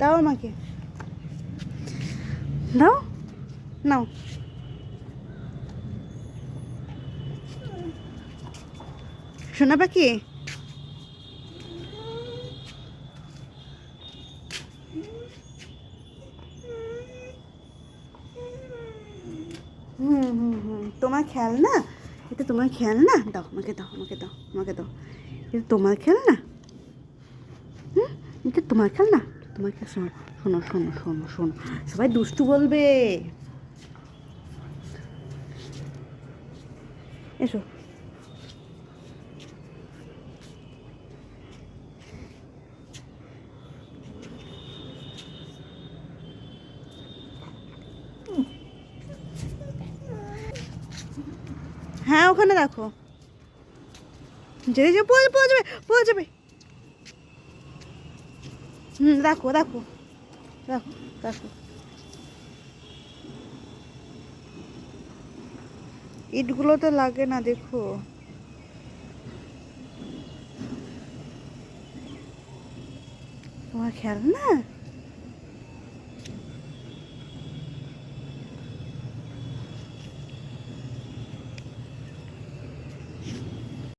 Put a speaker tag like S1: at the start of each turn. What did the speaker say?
S1: দাও আমাকে, দাও, নাও। সোনা পাখি, তোমার খেলনা, এটা তোমার খেলনা, দাও আমাকে, দাও আমাকে, দাও আমাকে, দাও। এটা তোমার খেলনা, এটা তোমার খেলনা, তোমার শোনো শোনো শোনো শোনো শোনো, সবাই দুষ্টু বলবে। এসো, হ্যাঁ ওখানে রাখো, যে যে পড়ে পড়ে যাবে, পড়ে যাবে। রাখো রাখো রাখো রাখো। ইটগুলো তো লাগে না, দেখো। তোমার খেলনা।